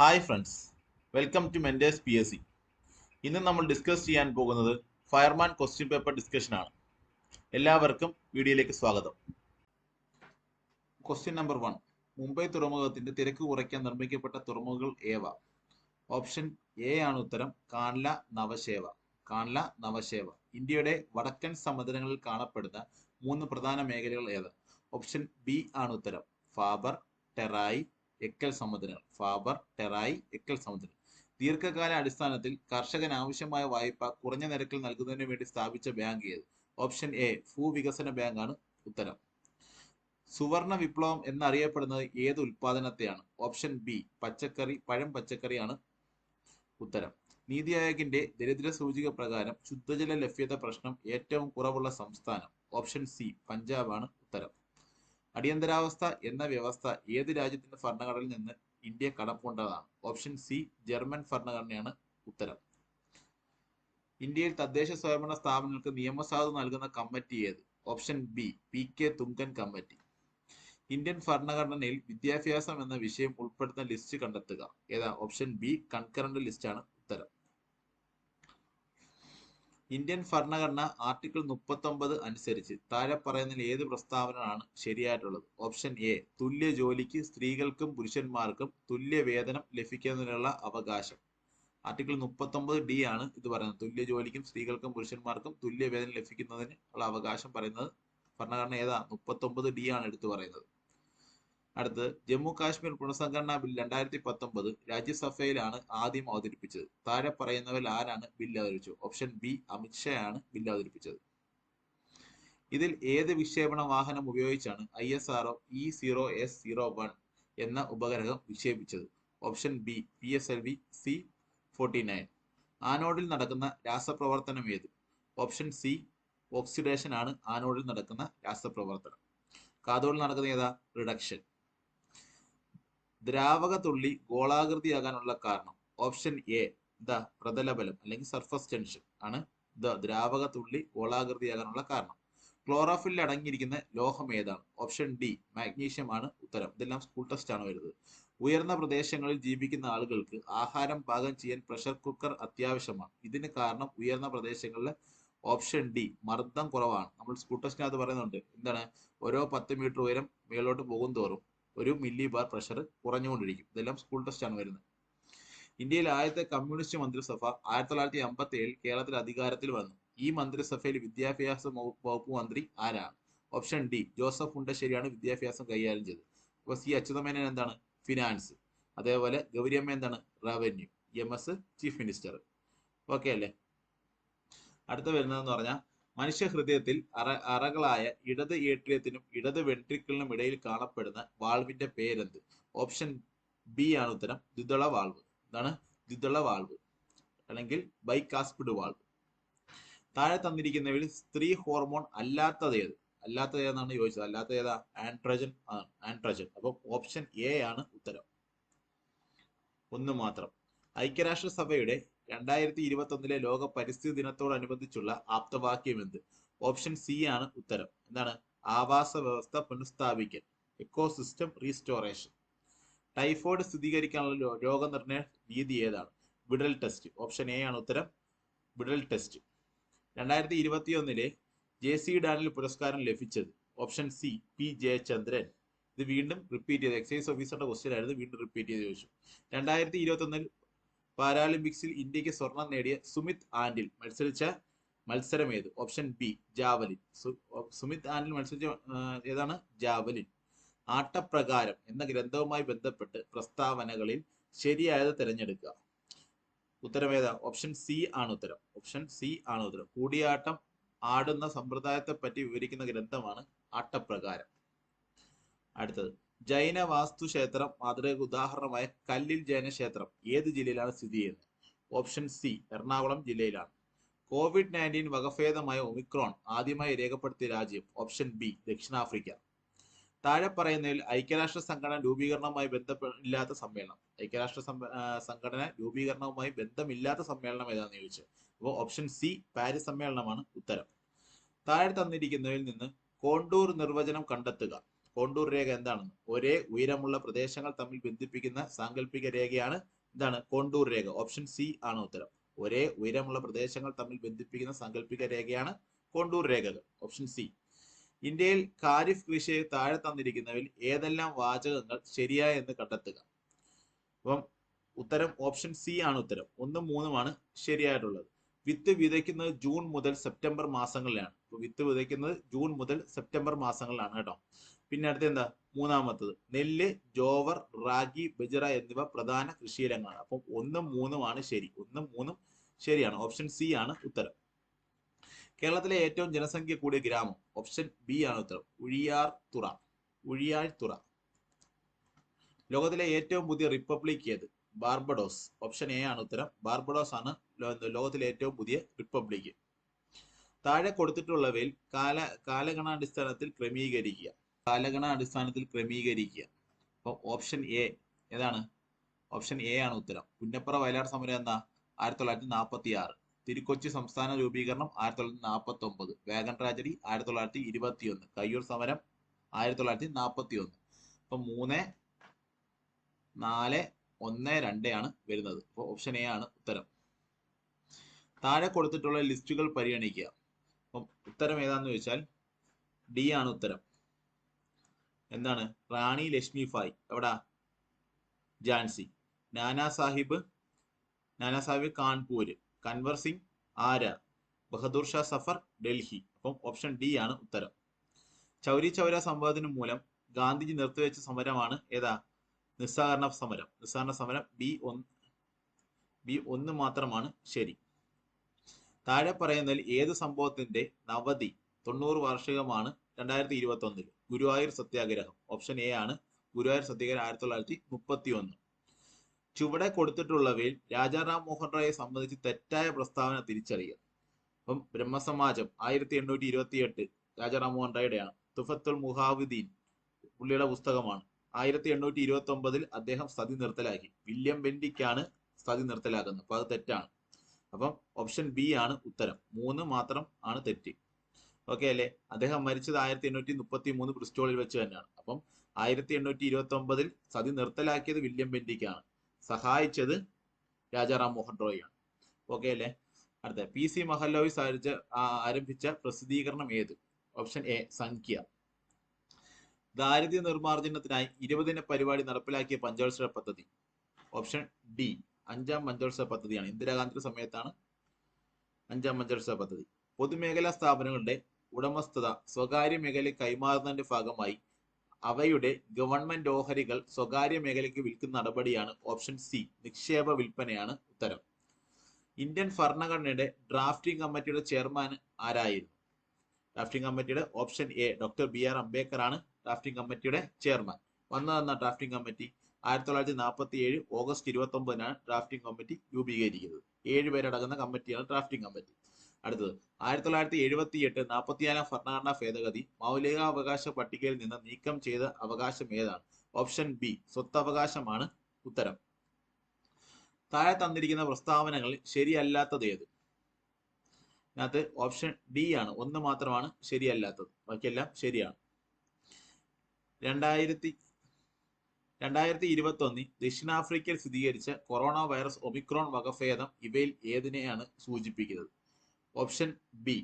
Hi friends, welcome to Mentors PSC. ഇന്ന് നമ്മൾ discuss ചെയ്യാൻ പോകുന്നത് ഫയർമാൻ ക്വസ്റ്റ്യൻ പേപ്പർ ഡിസ്കഷൻ ആണ്. എല്ലാവർക്കും വീഡിയോയിലേക്ക് സ്വാഗതം. Question number 1. മുംബൈ തുറമുഖത്തിന്റെ തിരക്ക് കുറയ്ക്കാൻ നിർമ്മിക്കപ്പെട്ട തുറമുഖങ്ങൾ ഏവ? ഓപ്ഷൻ എ ആണ് ഉത്തരം. കാൻല, നവശേവ. കാൻല, നവശേവ. ഇന്ത്യയുടെ വടക്കൻ സമുദ്രങ്ങളിൽ കാണപ്പെടുന്ന 3 പ്രധാന മേഖലകൾ ഏത്? ഓപ്ഷൻ ബി ആണ് ഉത്തരം. ഫാബർ, ടെറായി, എക്കൽ സമുദ്രങ്ങൾ. ഫാബർ, ടെറായി, എക്കൽ സമുദ്രങ്ങൾ. ദീർഘകാല അടിസ്ഥാനത്തിൽ കർഷകന് ആവശ്യമായ വായ്പ കുറഞ്ഞ നിരക്കിൽ നൽകുന്നതിന് വേണ്ടി സ്ഥാപിച്ച ബാങ്ക് ഏത്? ഓപ്ഷൻ എ ഭൂവികസന ബാങ്ക് ആണ് ഉത്തരം. സുവർണ വിപ്ലവം എന്നറിയപ്പെടുന്നത് ഏത് ഉൽപാദനത്തെയാണ്? ഓപ്ഷൻ ബി പച്ചക്കറി, പഴം പച്ചക്കറിയാണ് ഉത്തരം. നീതി ആയോഗിന്റെ ദരിദ്ര സൂചിക പ്രകാരം ശുദ്ധജല ലഭ്യത പ്രശ്നം ഏറ്റവും കുറവുള്ള സംസ്ഥാനം? ഓപ്ഷൻ സി പഞ്ചാബാണ് ഉത്തരം. അടിയന്തരാവസ്ഥ എന്ന വ്യവസ്ഥ ഏത് രാജ്യത്തിന്റെ ഭരണഘടനയിൽ നിന്ന് ഇന്ത്യ കടം കൊണ്ടതാണ്? ഓപ്ഷൻ സി ജർമ്മൻ ഭരണഘടനയാണ് ഉത്തരം. ഇന്ത്യയിൽ തദ്ദേശ സ്വയംഭരണ സ്ഥാപനങ്ങൾക്ക് നിയമസാധുത നൽകുന്ന കമ്മിറ്റി ഏത്? Option B PK Thungon committee. Indian ഭരണഘടനയിൽ വിദ്യാഭ്യാസം എന്ന വിഷയം ഉൾപ്പെടുന്ന ലിസ്റ്റ് കണ്ടെത്തുക. ഏതാ? ഓപ്ഷൻ ബി കൺകറന്റ് ലിസ്റ്റ് ആണ് ഉത്തരം. ഇന്ത്യൻ ഭരണഘടന ആർട്ടിക്കിൾ 39 അനുസരിച്ച് താഴെ പറയുന്നതിൽ ഏത് പ്രസ്താവനയാണ് ശരിയായിട്ടുള്ളത്? ഓപ്ഷൻ എ തുല്യ ജോലിക്ക് സ്ത്രീകൾക്കും പുരുഷന്മാർക്കും തുല്യ വേതനം ലഭിക്കുന്നതിനുള്ള അവകാശം. ആർട്ടിക്കിൾ 39D ആണ് ഇത് പറയുന്നത്. തുല്യ ജോലിക്കും സ്ത്രീകൾക്കും പുരുഷന്മാർക്കും തുല്യ വേതനം ലഭിക്കുന്നതിന് ഉള്ള അവകാശം പറയുന്നത് ഭരണഘടന ഏതാ? 39D ആണ് എടുത്തു പറയുന്നത്. അടുത്ത് ജമ്മു കാശ്മീർ പുനഃസംഘടനാ ബിൽ 2019 രാജ്യസഭയിലാണ് ആദ്യം അവതരിപ്പിച്ചത്. താഴെ പറയുന്നവരിൽ ആരാണ് ബിൽ അവതരിപ്പിച്ചത്? ഓപ്ഷൻ ബി അമിത്ഷാ ആണ് ബിൽ അവതരിപ്പിച്ചത്. ഇതിൽ ഏത് വിക്ഷേപണ വാഹനം ഉപയോഗിച്ചാണ് ISRO E0S01 എന്ന ഉപഗ്രഹം വിക്ഷേപിച്ചത്? Option B PSLV C49. ആനോഡിൽ നടക്കുന്ന രാസപ്രവർത്തനം ഏത്? ഓപ്ഷൻ സി ഓക്സിഡേഷൻ ആണ് ആനോഡിൽ നടക്കുന്ന രാസപ്രവർത്തനം. കാഥോഡിൽ നടക്കുന്ന ഏതാ? റിഡക്ഷൻ. ദ്രാവക തുള്ളി ഗോളാകൃതിയാകാനുള്ള കാരണം? ഓപ്ഷൻ എ പ്രതലബലം അല്ലെങ്കിൽ സർഫസ് ടെൻഷൻ ആണ് ദ്രാവക തുള്ളി ഗോളാകൃതിയാകാനുള്ള കാരണം. ക്ലോറോഫില്ലിൽ അടങ്ങിയിരിക്കുന്ന ലോഹം ഏതാണ്? ഓപ്ഷൻ ഡി മാഗ്നീഷ്യം ആണ് ഉത്തരം. ഇതെല്ലാം സ്കൂൾ ടെസ്റ്റ് ആണ് വരുന്നത്. ഉയർന്ന പ്രദേശങ്ങളിൽ ജീവിക്കുന്ന ആളുകൾക്ക് ആഹാരം പാകം ചെയ്യാൻ പ്രഷർ കുക്കർ അത്യാവശ്യമാണ്. ഇതിന് കാരണം ഉയർന്ന പ്രദേശങ്ങളിൽ ഓപ്ഷൻ ഡി മർദ്ദം കുറവാണ്. നമ്മൾ സ്കൂൾ ടെസ്റ്റിനകത്ത് പറയുന്നുണ്ട് എന്താണ്? ഓരോ 10 മീറ്റർ ഉയരം മേലോട്ട് പോകും തോറും 1 മില്ലി ബാർ പ്രഷർ കുറഞ്ഞുകൊണ്ടിരിക്കും. ഇതെല്ലാം സ്കൂൾ ടെസ്റ്റ് ആണ് വരുന്നത്. ഇന്ത്യയിൽ ആദ്യത്തെ കമ്മ്യൂണിസ്റ്റ് മന്ത്രിസഭ 1957 കേരളത്തിൽ അധികാരത്തിൽ വന്നു. ഈ മന്ത്രിസഭയിൽ വിദ്യാഭ്യാസ വകുപ്പ് മന്ത്രി ആരാണ്? ഓപ്ഷൻ ഡി ജോസഫ് മുണ്ടശ്ശേരിയാണ് വിദ്യാഭ്യാസം കൈകാര്യം ചെയ്തത്. അപ്പൊ സി അച്യുതമേനോൻ എന്താണ്? ഫിനാൻസ്. അതേപോലെ ഗൗരിയമ്മ എന്താണ്? Revenue. MS chief minister. Okay അല്ലേ? അടുത്ത വരുന്നതെന്ന് പറഞ്ഞാൽ മനുഷ്യ ഹൃദയത്തിൽ അറകളായ ഇടത് ഏട്രിയത്തിനും ഇടത് വെൻട്രിക്കിളിനും ഇടയിൽ കാണപ്പെടുന്ന വാൾവിന്റെ പേരെന്ത്? ഓപ്ഷൻ ബി ആണ് ഉത്തരം. ദ്വിതള വാൾവ്. എന്താണ്? ദ്വിതള വാൾവ് അല്ലെങ്കിൽ ബൈകാസ്പിഡ് വാൾവ്. താഴെ തന്നിരിക്കുന്നവയിൽ സ്ത്രീ ഹോർമോൺ അല്ലാത്തത് ഏത്? അല്ലാത്തത് ഏതെന്നാണ് ചോദിച്ചത്. അല്ലാത്ത ഏതാ? ആൻഡ്രജൻ ആണ്. ആൻഡ്രജൻ. അപ്പൊ ഓപ്ഷൻ എ ആണ് ഉത്തരം. ഒന്ന് മാത്രം. ഐക്യരാഷ്ട്രസഭയുടെ 2021 ലോക പരിസ്ഥിതി ദിനത്തോടനുബന്ധിച്ചുള്ള ആപ്തവാക്യം എന്ത്? ഓപ്ഷൻ സി ആണ് ഉത്തരം. എന്താണ്? ആവാസ വ്യവസ്ഥ പുനഃസ്ഥാപിക്കൽ, എക്കോസിസ്റ്റം റീസ്റ്റോറേഷൻ. ടൈഫോയിഡ് സ്ഥിരീകരിക്കാനുള്ള രോഗനിർണയ രീതി ഏതാണ്? വിഡൽ ടെസ്റ്റ്. ഓപ്ഷൻ എ ആണ് ഉത്തരം. വിഡൽ ടെസ്റ്റ്. 2021 JC ഡാനിൽ പുരസ്കാരം ലഭിച്ചത്? Option C P Jayachandran. ഇത് വീണ്ടും റിപ്പീറ്റ് ചെയ്ത് എക്സൈസ് ഓഫീസറുടെ ക്വസ്റ്റ്യൻ ആയിരുന്നു. വീണ്ടും റിപ്പീറ്റ് ചെയ്ത് ചോദിച്ചു. 2021 പാരാലിമ്പിക്സിൽ ഇന്ത്യക്ക് സ്വർണം നേടിയ സുമിത് ആൻഡിൽ മത്സരിച്ച മത്സരം ഏത്? Option B javelin. Sumit Antil മത്സരിച്ച ഏതാണ്? ജാവലിൻ. ആട്ടപ്രകാരം എന്ന ഗ്രന്ഥവുമായി ബന്ധപ്പെട്ട് പ്രസ്താവനകളിൽ ശരിയായത് തിരഞ്ഞെടുക്കുക. ഉത്തരം ഏതാ? ഓപ്ഷൻ സി ആണ് ഉത്തരം. ഓപ്ഷൻ സി ആണ് ഉത്തരം. കൂടിയാട്ടം ആടുന്ന സമ്പ്രദായത്തെ പറ്റി വിവരിക്കുന്ന ഗ്രന്ഥമാണ് ആട്ടപ്രകാരം. അടുത്തത് ജൈന വാസ്തുക്ഷേത്രം മാതൃകയ്ക്ക് ഉദാഹരണമായ കല്ലിൽ ജൈന ക്ഷേത്രം ഏത് ജില്ലയിലാണ് സ്ഥിതി ചെയ്യുന്നത്? ഓപ്ഷൻ സി എറണാകുളം ജില്ലയിലാണ്. COVID-19 വകഭേദമായ ഒമിക്രോൺ ആദ്യമായി രേഖപ്പെടുത്തിയ രാജ്യം? ഓപ്ഷൻ ബി ദക്ഷിണാഫ്രിക്ക. താഴെ പറയുന്നതിൽ ഐക്യരാഷ്ട്ര സംഘടന രൂപീകരണവുമായി ബന്ധമില്ലാത്ത സമ്മേളനം? ഐക്യരാഷ്ട്ര സംഘടന രൂപീകരണവുമായി ബന്ധമില്ലാത്ത സമ്മേളനം ഏതാണെന്ന് ചോദിച്ചത്. അപ്പോൾ ഓപ്ഷൻ സി പാരീസ് സമ്മേളനമാണ് ഉത്തരം. താഴെ തന്നിരിക്കുന്നതിൽ നിന്ന് കോണ്ടൂർ നിർവചനം കണ്ടെത്തുക. കോണ്ടൂർ രേഖ എന്താണെന്ന്. ഒരേ ഉയരമുള്ള പ്രദേശങ്ങൾ തമ്മിൽ ബന്ധിപ്പിക്കുന്ന സാങ്കല്പിക രേഖയാണ് എന്താണ് കോണ്ടൂർ രേഖ. ഓപ്ഷൻ സി ആണ് ഉത്തരം. ഒരേ ഉയരമുള്ള പ്രദേശങ്ങൾ തമ്മിൽ ബന്ധിപ്പിക്കുന്ന സാങ്കല്പിക രേഖയാണ് കോണ്ടൂർ രേഖകൾ. Option C. ഇന്ത്യയിൽ ഖാരിഫ് കൃഷിയെ താഴെ തന്നിരിക്കുന്നവയിൽ ഏതെല്ലാം വാചകങ്ങൾ ശരിയായ എന്ന് കണ്ടെത്തുക. അപ്പം ഉത്തരം ഓപ്ഷൻ സി ആണ് ഉത്തരം. 1ഉം 3ഉമാണ് ശരിയായിട്ടുള്ളത്. വിത്ത് വിതയ്ക്കുന്നത് ജൂൺ മുതൽ സെപ്റ്റംബർ മാസങ്ങളിലാണ്. അപ്പൊ വിത്ത് വിതയ്ക്കുന്നത് ജൂൺ മുതൽ സെപ്റ്റംബർ മാസങ്ങളിലാണ് കേട്ടോ. പിന്നെ അടുത്ത എന്താ മൂന്നാമത്തത്, നെല്ല്, ജോവർ, റാഗി, ബജറ എന്നിവ പ്രധാന കൃഷിയിനങ്ങളാണ്. അപ്പം 1ഉം 3ഉമാണ് ശരി. 1ഉം 3ഉം ശരിയാണ്. ഓപ്ഷൻ സി ആണ് ഉത്തരം. കേരളത്തിലെ ഏറ്റവും ജനസംഖ്യ കൂടിയ ഗ്രാമം. ഓപ്ഷൻ ബി ആണ് ഉത്തരം. ഉഴിയാഴ്ത്തുറ. ലോകത്തിലെ ഏറ്റവും പുതിയ റിപ്പബ്ലിക് ഏത്? ബാർബഡോസ്. ഓപ്ഷൻ എ ആണ് ഉത്തരം. ബാർബഡോസ് ആണ് ലോകത്തിലെ ഏറ്റവും പുതിയ റിപ്പബ്ലിക്. താഴെ കൊടുത്തിട്ടുള്ളവയിൽ കാലഗണാടിസ്ഥാനത്തിൽ ക്രമീകരിക്കുക. അപ്പൊ ഓപ്ഷൻ എ ഏതാണ്? ഓപ്ഷൻ എ ആണ് ഉത്തരം. പുന്നപ്ര വയലാർ സമരം എന്നാ 1946. തിരുക്കൊച്ചി സംസ്ഥാന രൂപീകരണം 1949. Wagon tragedy 1921. കയ്യൂർ സമരം 1941. അപ്പൊ 3, 4, 1, 2 ആണ് വരുന്നത്. അപ്പോൾ ഓപ്ഷൻ എ ആണ് ഉത്തരം. താഴെ കൊടുത്തിട്ടുള്ള ലിസ്റ്റുകൾ പരിഗണിക്കുക. അപ്പം ഉത്തരം ഏതാന്ന് ചോദിച്ചാൽ ഡി ആണ് ഉത്തരം. എന്താണ്? റാണി ലക്ഷ്മി ഭായ് എവിടാ? ഝാൻസി. നാനാ സാഹിബ് കാൺപൂര്. കൻവർ സിംഗ് ആര. ബഹദൂർ ഷാ സഫർ ഡൽഹി. അപ്പം ഓപ്ഷൻ ഡി ആണ് ഉത്തരം. ചൗരി ചൗര സംവാദത്തിന് മൂലം ഗാന്ധിജി നിർത്തിവെച്ച സമരമാണ് ഏതാ? നിസ്സഹകരണ സമരം. ബി 1 മാത്രമാണ് ശരി. താഴെ പറയുന്നതിൽ ഏത് സംഭവത്തിന്റെ നവതി 90 വാർഷികമാണ് 2021? ഗുരുവായൂർ സത്യാഗ്രഹം. ഓപ്ഷൻ എ ആണ്. ഗുരുവായൂർ സത്യാഗ്രഹം 1931. ചുവടെ കൊടുത്തിട്ടുള്ളവയിൽ രാജാ റാം മോഹൻ റോയെ സംബന്ധിച്ച് തെറ്റായ പ്രസ്താവന തിരിച്ചറിയുക. അപ്പം ബ്രഹ്മസമാജം 1828 രാജാ റാം മോഹൻ റോയുടെയാണ്. തുഫത്തുൽ മുഹാവിദ്ദീൻ പുള്ളിയുടെ പുസ്തകമാണ്. 1829 അദ്ദേഹം സതി നിർത്തലാക്കി. വില്യം ബെന്റിക്കാണ് സതി നിർത്തലാക്കുന്നത്. അപ്പൊ അത് തെറ്റാണ്. അപ്പം ഓപ്ഷൻ ബി ആണ് ഉത്തരം. 3 മാത്രം ആണ് തെറ്റ്. ഓക്കെ അല്ലേ? അദ്ദേഹം മരിച്ചത് 1833 ബ്രിസ്റ്റോളിൽ വെച്ച് തന്നെയാണ്. അപ്പം 1829 സതി നിർത്തലാക്കിയത് വില്യം ബെന്റിക്കാണ്. സഹായിച്ചത് രാജാ റാം മോഹൻ റോയാണ്. ഓക്കെ അല്ലേ? അടുത്ത PC മഹല്ലോയി ആരംഭിച്ച പ്രസിദ്ധീകരണം ഏത്? ഓപ്ഷൻ എ സംഖ്യ. ദാരിദ്ര്യ നിർമ്മാർജ്ജനത്തിനായി 20 ദിന പരിപാടി നടപ്പിലാക്കിയ പഞ്ചവത്സര പദ്ധതി. ഓപ്ഷൻ ഡി 5ാം പഞ്ചവത്സര പദ്ധതിയാണ്. ഇന്ദിരാഗാന്ധിയുടെ സമയത്താണ് 5ാം പഞ്ചവത്സര പദ്ധതി. പൊതുമേഖലാ സ്ഥാപനങ്ങളുടെ ഉടമസ്ഥത സ്വകാര്യ മേഖലയിൽ കൈമാറുന്നതിന്റെ ഭാഗമായി അവയുടെ ഗവൺമെന്റ് ഓഹരികൾ സ്വകാര്യ മേഖലയ്ക്ക് വിൽക്കുന്ന നടപടിയാണ് ഓപ്ഷൻ സി നിക്ഷേപ വിൽപ്പനയാണ് ഉത്തരം. ഇന്ത്യൻ ഭരണഘടനയുടെ ഡ്രാഫ്റ്റിംഗ് കമ്മിറ്റിയുടെ ചെയർമാൻ ആരായിരുന്നു? ഡ്രാഫ്റ്റിംഗ് കമ്മിറ്റിയുടെ option A doctor BR Ambedkar ആണ് ഡ്രാഫ്റ്റിംഗ് കമ്മിറ്റിയുടെ ചെയർമാൻ. വന്നതെന്ന drafting committee 1947 August 29 drafting committee രൂപീകരിക്കുന്നത്. 7 പേരടങ്ങുന്ന കമ്മിറ്റിയാണ് ഡ്രാഫ്റ്റിംഗ് കമ്മിറ്റി. അടുത്തത് 1978 44ാം ഭരണഘടനാ ഭേദഗതി മൗലികാവകാശ പട്ടികയിൽ നിന്ന് നീക്കം ചെയ്ത അവകാശം ഏതാണ്? ഓപ്ഷൻ ബി സ്വത്തവകാശമാണ് ഉത്തരം. താഴെ തന്നിരിക്കുന്ന പ്രസ്താവനകളിൽ ശരിയല്ലാത്തത് ഏത്? ഇതിനകത്ത് ഓപ്ഷൻ ഡി ആണ്. 1 മാത്രമാണ് ശരിയല്ലാത്തത്. ബാക്കിയെല്ലാം ശരിയാണ്. 2021 ദക്ഷിണാഫ്രിക്കയിൽ സ്ഥിരീകരിച്ച കൊറോണ വൈറസ് ഒമിക്രോൺ വകഭേദം ഇവയിൽ ഏതിനെയാണ് സൂചിപ്പിക്കുന്നത്? Option B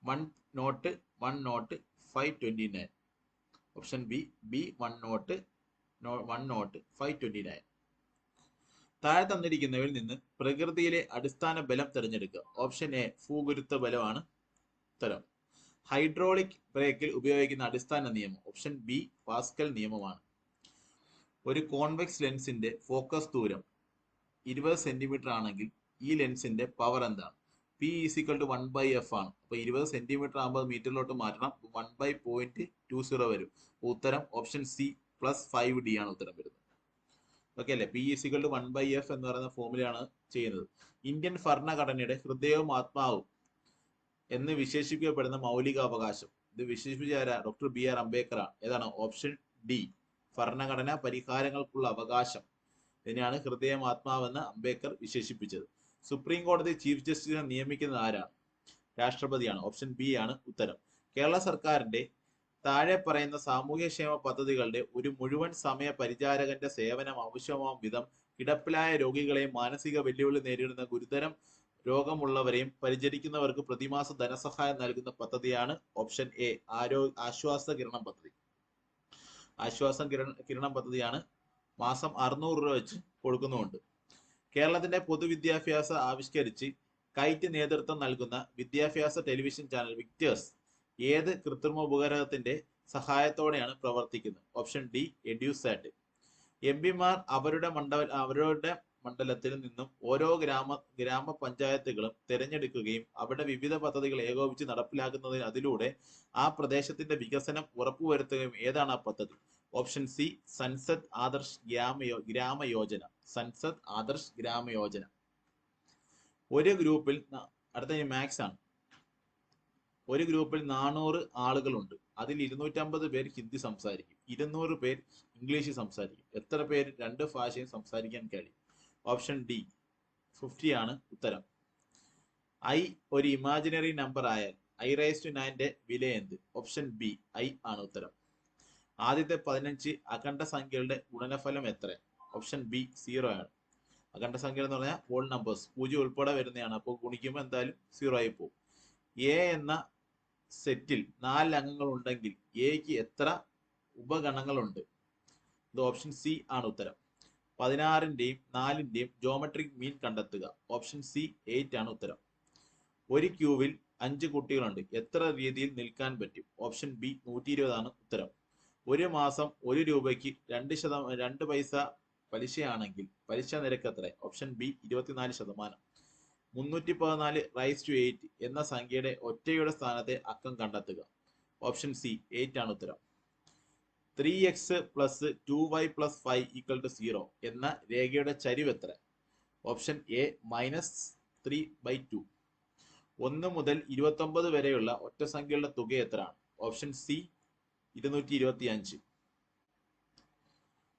10529. Option B 10529. താഴെ തന്നിരിക്കുന്നവയിൽ നിന്ന് പ്രകൃതിയിലെ അടിസ്ഥാന ബലം തിരഞ്ഞെടുക്കുക. ഓപ്ഷൻ എ ഭൂഗുരുത്വ ബലമാണ് ഉത്തരം. ഹൈഡ്രോളിക് ബ്രേക്കിൽ ഉപയോഗിക്കുന്ന അടിസ്ഥാന നിയമം. ഓപ്ഷൻ ബി പാസ്കൽ നിയമമാണ്. ഒരു കോൺവെക്സ് ലെൻസിന്റെ ഫോക്കസ് ദൂരം 20 സെന്റിമീറ്റർ ആണെങ്കിൽ ഈ ലെൻസിന്റെ പവർ എന്താണ്? P = 1/f ആണ്. അപ്പൊ 20 സെന്റിമീറ്റർ ആകുമ്പോൾ മീറ്ററിലോട്ട് മാറ്റണം. 1/0.20 വരും. ഉത്തരം ഓപ്ഷൻ സി +5d ആണ് ഉത്തരം വരുന്നത്. ഓക്കെ അല്ലേ? P = 1/f എന്ന് പറയുന്ന ഫോമുലയാണ് ചെയ്യുന്നത്. ഇന്ത്യൻ ഭരണഘടനയുടെ ഹൃദയവും ആത്മാവും എന്ന് വിശേഷിപ്പിക്കപ്പെടുന്ന മൗലിക അവകാശം. ഇത് വിശേഷിപ്പിച്ച ആരാ? ഡോക്ടർ BR അംബേദ്കർ ആണ്. ഏതാണ്? ഓപ്ഷൻ ഡി ഭരണഘടനാ പരിഹാരങ്ങൾക്കുള്ള അവകാശം. ഇതിനെയാണ് ഹൃദയം ആത്മാവെന്ന് അംബേദ്കർ വിശേഷിപ്പിച്ചത്. സുപ്രീം കോടതി ചീഫ് ജസ്റ്റിസിനെ നിയമിക്കുന്നത് ആരാണ്? രാഷ്ട്രപതിയാണ്. ഓപ്ഷൻ ബി ആണ് ഉത്തരം. കേരള സർക്കാരിന്റെ താഴെ പറയുന്ന സാമൂഹ്യക്ഷേമ പദ്ധതികളുടെ ഒരു മുഴുവൻ സമയ പരിചാരകന്റെ സേവനം ആവശ്യമാവും വിധം കിടപ്പിലായ രോഗികളെയും മാനസിക വെല്ലുവിളി നേരിടുന്ന ഗുരുതരം രോഗമുള്ളവരെയും പരിചരിക്കുന്നവർക്ക് പ്രതിമാസ ധനസഹായം നൽകുന്ന പദ്ധതിയാണ് ഓപ്ഷൻ എ ആശ്വാസ കിരണം പദ്ധതി. കിരണം പദ്ധതിയാണ്. മാസം 600 രൂപ വെച്ച് കൊടുക്കുന്നുമുണ്ട്. കേരളത്തിന്റെ പൊതുവിദ്യാഭ്യാസ ആവിഷ്കരിച്ച് കൈറ്റ് നേതൃത്വം നൽകുന്ന വിദ്യാഭ്യാസ ടെലിവിഷൻ ചാനൽ വിക്ടേഴ്സ് ഏത് കൃത്രിമ ഉപകരണത്തിന്റെ സഹായത്തോടെയാണ് പ്രവർത്തിക്കുന്നത്? Option D EDUSAT. എംപിമാർ അവരുടെ മണ്ഡലത്തിൽ നിന്നും ഓരോ ഗ്രാമപഞ്ചായത്തുകളും തിരഞ്ഞെടുക്കുകയും അവിടെ വിവിധ പദ്ധതികൾ ഏകോപിച്ച് നടപ്പിലാക്കുന്നതിന് അതിലൂടെ ആ പ്രദേശത്തിന്റെ വികസനം ഉറപ്പുവരുത്തുകയും ഏതാണ് ആ പദ്ധതി? Option C Sansad Adarsh Gramyojana. സൻസദ് ആദർശ് ഗ്രാമയോജന. ഒരു ഗ്രൂപ്പിൽ അടുത്ത മാത്സ് ആണ്. ഒരു ഗ്രൂപ്പിൽ 400 ആളുകളുണ്ട്. അതിൽ 250 പേർ ഹിന്ദി സംസാരിക്കും, 200 പേർ ഇംഗ്ലീഷ് സംസാരിക്കും. എത്ര പേര് രണ്ട് ഭാഷയും സംസാരിക്കാൻ കഴിയും? ഓപ്ഷൻ ഡി 50 ആണ് ഉത്തരം. ഐ ഒരു ഇമാജിനറി നമ്പർ ആയാൽ i⁻9 വില എന്ത്? ഓപ്ഷൻ ബി ഐ ആണ് ഉത്തരം. ആദ്യത്തെ 15 അഖണ്ഡ സംഖ്യകളുടെ ഗുണനഫലം എത്ര? ഓപ്ഷൻ ബി 0 ആണ്. അഖണ്ഡ സംഖ്യ എന്ന് പറഞ്ഞാൽ ഹോൾ നമ്പേഴ്സ്, 0 ഉൾപ്പെടെ വരുന്നതാണ്. അപ്പോൾ ഗുണിക്കുമ്പോൾ എന്തായാലും 0 ആയി പോകും. എ എന്ന സെറ്റിൽ 4 അംഗങ്ങൾ ഉണ്ടെങ്കിൽ എക്ക് എത്ര ഉപഗണങ്ങളുണ്ട്? ഇത് ഓപ്ഷൻ സി ആണ് ഉത്തരം. 16ന്റെയും 4ന്റെയും ജോമെട്രിക് മീൻ കണ്ടെത്തുക. ഓപ്ഷൻ സി 8 ആണ് ഉത്തരം. ഒരു ക്യൂവിൽ 5 കുട്ടികളുണ്ട്. എത്ര രീതിയിൽ നിൽക്കാൻ പറ്റും? ഓപ്ഷൻ ബി 120 ആണ് ഉത്തരം. ഒരു മാസം 1 രൂപയ്ക്ക് 2 പൈസ പലിശയാണെങ്കിൽ പലിശ നിരക്ക് എത്ര? Option B 24%. 314⁸8 എന്ന സംഖ്യയുടെ ഒറ്റയുടെ സ്ഥാനത്തെ അക്കം കണ്ടെത്തുക. ഓപ്ഷൻ സി 8 ആണ് ഉത്തരം. 3x + 2y + 5 = 0 എന്ന രേഖയുടെ ചരിവ് എത്ര? Option A -3/2. 1 മുതൽ 29 വരെയുള്ള ഒറ്റ സംഖ്യകളുടെ തുക എത്രയാണ്? Option C 225.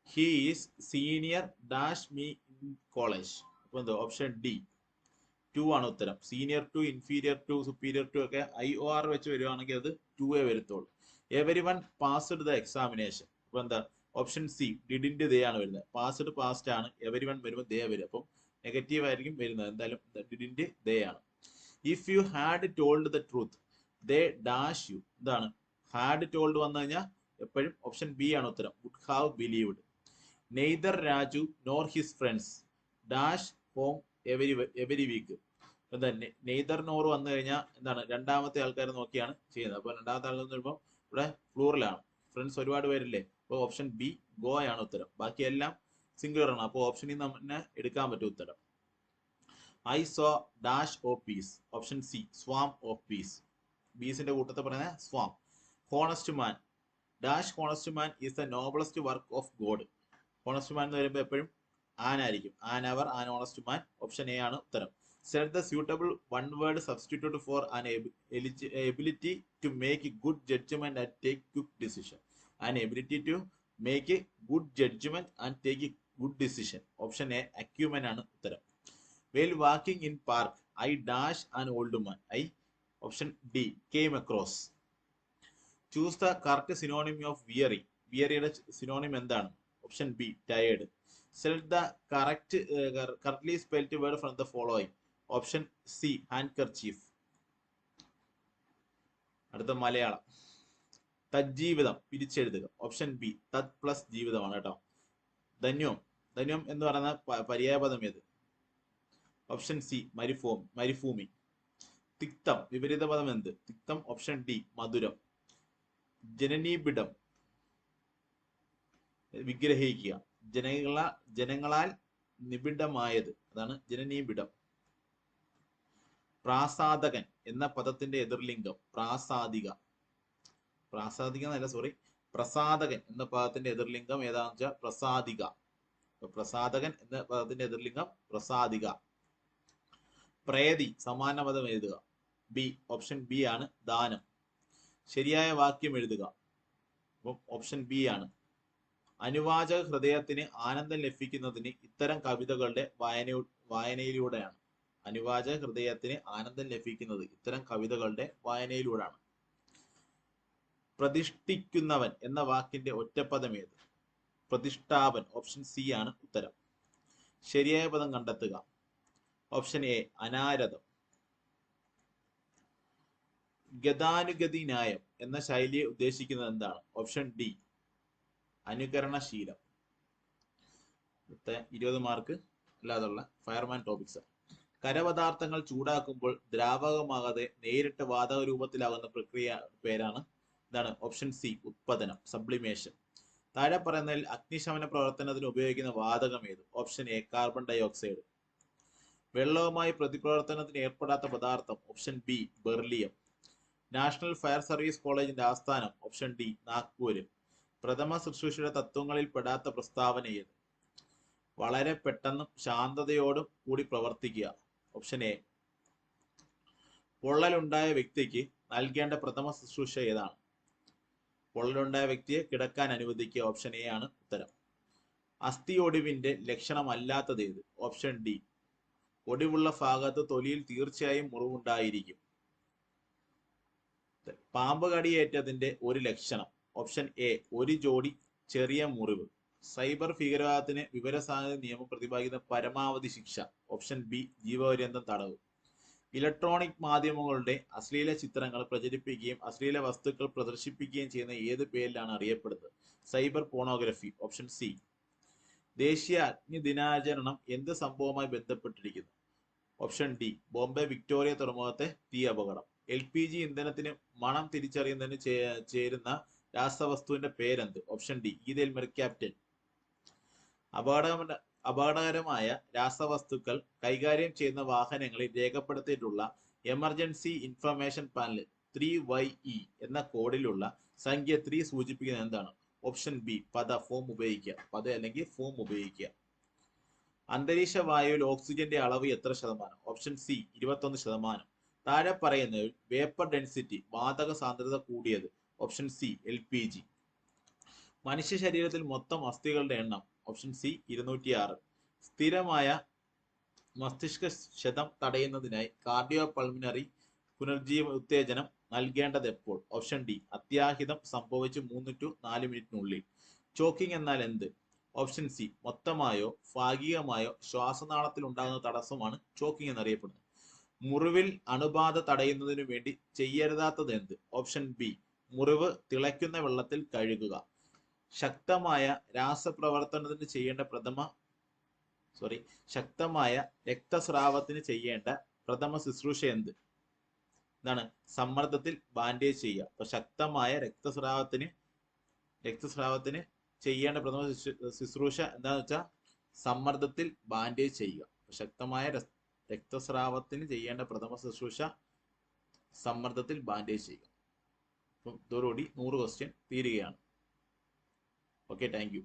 He is senior dash me in college. അപ്പൊ എന്താ? ഓപ്ഷൻ ഡി 2 ആണ് ഉത്തരം. സീനിയർ 2, ഇൻഫീരിയർ 2, സുപ്പീരിയർ 2 ഒക്കെ IOR വെച്ച് വരുവാണെങ്കിൽ അത് 2 വരുത്തുള്ളൂ. Everyone passed the examination. അപ്പൊ എന്താ? ഓപ്ഷൻ സി ഡിഡിന്റ് ദേ ആണ് വരുന്നത്. പാസ്ഡ് പാസ്റ്റ് ആണ്, എവരിവൺ വരുമ്പോൾ ദേ വരും. അപ്പം നെഗറ്റീവ് ആയിരിക്കും വരുന്നത്. എന്തായാലും ഡിഡിന്റ് ദേ ആണ്. If you had told the truth they dash you. എന്താണ്? ഹാഡ് ടോൾഡ് വന്നു കഴിഞ്ഞാൽ എപ്പോഴും ഓപ്ഷൻ ബി ആണ് ഉത്തരം. Would have believed. Neither Raju nor his friends dash home every week. എന്താ? നെയ്തർ നോർ വന്നു കഴിഞ്ഞാൽ എന്താണ്? രണ്ടാമത്തെ ആൾക്കാരെ നോക്കിയാണ് ചെയ്യുന്നത്. അപ്പൊ രണ്ടാമത്തെ ആൾ എന്ന് പറയുമ്പോൾ ഇവിടെ ഫ്ലൂറലാണ്. ഫ്രണ്ട്സ് ഒരുപാട് പേരില്ലേ? അപ്പോൾ ഓപ്ഷൻ ബി ഗോ ആണ് ഉത്തരം. ബാക്കിയെല്ലാം സിംഗുലർ ആണ്. അപ്പോൾ ഓപ്ഷനിൽ തന്നെ എടുക്കാൻ പറ്റും ഉത്തരം. I saw dash of bees. Option C swarm of bees. ബീസിന്റെ കൂട്ടത്തിൽ പറയുന്ന swarm. Honest man dash honest man is the noblest work of God. Honest man എന്ന് വരുമ്പോൾ എപ്പോഴും ആനായിരിക്കും. An hour an honest man. Option A ആണ് ഉത്തരം. Select the suitable one word substitute for an ability to make good judgment and take quick decision. An ability to make good judgment and take good decision. Option A acumen ആണ് ഉത്തരം. Well walking in park I dash an old man. I option D came across. Choose the correct synonym of weary. വിയറിയുടെ synonym എന്താണ്? Option B tired. Select the correctly spelled word from the following. Option C handkerchief. അടുത്ത മലയാളം. തജ്ജീവിതം പിരിച്ചെഴുതുക. Option B തത് plus ജീവിതമാണ് കേട്ടോ. ധന്യം. ധന്യം എന്ന് പറയുന്ന പര്യായപദം ഏത്? ഓപ്ഷൻ സി മരുഭൂമി. തിക്തം വിപരീത പദം എന്ത്? തിക്തം ഓപ്ഷൻ ഡി മധുരം. ജനനീബിഡം വിഗ്രഹിക്കുക. ജനങ്ങളാൽ നിബിഡമായത്, അതാണ് ജനനീബിഡം. പ്രാസാദകൻ എന്ന പദത്തിന്റെ എതിർലിംഗം പ്രാസാദിക. പ്രസാദകൻ എന്ന പദത്തിന്റെ എതിർലിംഗം ഏതാണെന്ന് വെച്ചാൽ പ്രസാദിക. പ്രസാദകൻ എന്ന പദത്തിന്റെ എതിർലിംഗം പ്രസാദിക. പ്രേതി സമാന പദം എഴുതുക. ബി ഓപ്ഷൻ ബി ആണ് ദാനം. ശരിയായ വാക്യം എഴുതുക. അപ്പം ഓപ്ഷൻ ബി ആണ്. അനുവാചക ഹൃദയത്തിന് ആനന്ദം ലഭിക്കുന്നതിന് ഇത്തരം കവിതകളുടെ വായനയിലൂടെയാണ്. അനുവാചക ഹൃദയത്തിന് ആനന്ദം ലഭിക്കുന്നത് ഇത്തരം കവിതകളുടെ വായനയിലൂടെയാണ്. പ്രതിഷ്ഠിക്കുന്നവൻ എന്ന വാക്കിന്റെ ഒറ്റപ്പദം ഏത്? പ്രതിഷ്ഠാപൻ. ഓപ്ഷൻ സി ആണ് ഉത്തരം. ശരിയായ പദം കണ്ടെത്തുക. Option A അനാരതം. ഗതാനുഗതി ന്യായം എന്ന ശൈലിയെ ഉദ്ദേശിക്കുന്നത് എന്താണ്? ഓപ്ഷൻ ഡി അനുകരണശീലം. 20 മാർക്ക് അല്ലാതുള്ള ഫയർമാൻ ടോപ്പിക്സ്. കരപദാർത്ഥങ്ങൾ ചൂടാക്കുമ്പോൾ ദ്രാവകമാകാതെ നേരിട്ട് വാതക രൂപത്തിലാകുന്ന പ്രക്രിയ പേരാണ് എന്താണ്? ഓപ്ഷൻ സി ഉത്പതനം, സബ്ലിമേഷൻ. താഴെ പറയുന്നതിൽ അഗ്നിശമന പ്രവർത്തനത്തിന് ഉപയോഗിക്കുന്ന വാതകം ഏത്? Option A carbon dioxide. വെള്ളവുമായി പ്രതിപ്രവർത്തനത്തിന് ഏർപ്പെടാത്ത പദാർത്ഥം? Option B beryllium. National fire service കോളേജിന്റെ ആസ്ഥാനം? Option D Nagpur. പ്രഥമ ശുശ്രൂഷയുടെ തത്വങ്ങളിൽ പെടാത്ത പ്രസ്താവന ഏത്? വളരെ പെട്ടെന്നും ശാന്തതയോടും കൂടി പ്രവർത്തിക്കുക. Option A. പൊള്ളലുണ്ടായ വ്യക്തിക്ക് നൽകേണ്ട പ്രഥമ ശുശ്രൂഷ ഏതാണ്? പൊള്ളലുണ്ടായ വ്യക്തിയെ കിടക്കാൻ അനുവദിക്കുക. ഓപ്ഷൻ എ ആണ് ഉത്തരം. അസ്ഥി ഒടിവിന്റെ ലക്ഷണമല്ലാത്തത് ഏത്? ഓപ്ഷൻ ഡി ഒടിവുള്ള ഭാഗത്ത് തൊലിയിൽ തീർച്ചയായും മുറിവുണ്ടായിരിക്കും. പാമ്പ് കടിയേറ്റതിന്റെ ഒരു ലക്ഷണം? ഓപ്ഷൻ എ ഒരു ജോഡി ചെറിയ മുറിവ്. സൈബർ ഭീകരവാദത്തിന് വിവരസാങ്കേതിക നിയമം പ്രതിപാദിക്കുന്ന പരമാവധി ശിക്ഷ? ഓപ്ഷൻ ബി ജീവപര്യന്തം തടവ്. ഇലക്ട്രോണിക് മാധ്യമങ്ങളുടെ അശ്ലീല ചിത്രങ്ങൾ പ്രചരിപ്പിക്കുകയും അശ്ലീല വസ്തുക്കൾ പ്രദർശിപ്പിക്കുകയും ചെയ്യുന്ന ഏത് പേരിലാണ് അറിയപ്പെടുന്നത്? Cyber pornography. Option C. ദേശീയ അഗ്നി ദിനാചരണം എന്ത് സംഭവവുമായി ബന്ധപ്പെട്ടിരിക്കുന്നു? ഓപ്ഷൻ ഡി ബോംബെ വിക്ടോറിയ തുറമുഖത്തെ തീ അപകടം. LPG ഇന്ധനത്തിന് മണം തിരിച്ചറിയുന്നതിന് ചേരുന്ന രാസവസ്തുവിന്റെ പേരെന്ത്? Option D ethyl mercaptan. അപകടകരമായ രാസവസ്തുക്കൾ കൈകാര്യം ചെയ്യുന്ന വാഹനങ്ങളിൽ രേഖപ്പെടുത്തിയിട്ടുള്ള എമർജൻസി ഇൻഫർമേഷൻ പാനൽ 3YE എന്ന കോഡിലുള്ള സംഖ്യ 3 സൂചിപ്പിക്കുന്നത് എന്താണ്? ഓപ്ഷൻ ബി ഫോം ഉപയോഗിക്കുക. അല്ലെങ്കിൽ ഫോം ഉപയോഗിക്കുക. അന്തരീക്ഷ വായുവിൽ ഓക്സിജന്റെ അളവ് എത്ര ശതമാനം? Option C 21%. താഴെ പറയുന്നതിൽ വേപ്പർ ഡെൻസിറ്റി വാതക സാന്ദ്രത കൂടിയത്? Option C LPG. മനുഷ്യ ശരീരത്തിൽ മൊത്തം അസ്ഥികളുടെ എണ്ണം? Option C 206. സ്ഥിരമായ മസ്തിഷ്ക ക്ഷതം തടയുന്നതിനായി കാർഡിയോ പൾമിനറി പുനർജീവ ഉത്തേജനം നൽകേണ്ടത് എപ്പോൾ? ഓപ്ഷൻ ഡി അത്യാഹിതം സംഭവിച്ച് 3 to 4 മിനിറ്റിനുള്ളിൽ. ചോക്കിംഗ് എന്നാൽ എന്ത്? ഓപ്ഷൻ സി മൊത്തമായോ ഭാഗികമായോ ശ്വാസനാളത്തിൽ ഉണ്ടാകുന്ന തടസ്സമാണ് ചോക്കിംഗ് എന്നറിയപ്പെടുന്നത്. മുറിവിൽ അണുബാധ തടയുന്നതിനു വേണ്ടി ചെയ്യരുതാത്തത് എന്ത്? ഓപ്ഷൻ ബി മുറിവ് തിളയ്ക്കുന്ന വെള്ളത്തിൽ കഴുകുക. ശക്തമായ രാസപ്രവർത്തനത്തിന് ചെയ്യേണ്ട ശക്തമായ രക്തസ്രാവത്തിന് ചെയ്യേണ്ട പ്രഥമ ശുശ്രൂഷ എന്ത്? എന്താണ്? സമ്മർദ്ദത്തിൽ ബാൻഡേജ് ചെയ്യുക. അപ്പൊ ശക്തമായ രക്തസ്രാവത്തിന് ചെയ്യേണ്ട പ്രഥമ ശുശ്രൂഷ എന്താന്ന് വെച്ചാൽ സമ്മർദ്ദത്തിൽ ബാൻഡേജ് ചെയ്യുക. ശക്തമായ രക്തസ്രാവത്തിന് ചെയ്യേണ്ട പ്രഥമ ശുശ്രൂഷ സമ്മർദ്ദത്തിൽ ബാൻഡേജ് ചെയ്യുക. അപ്പം ഇതോടുകൂടി 100 ക്വസ്റ്റ്യൻ തീരുകയാണ്. Okay, thank you.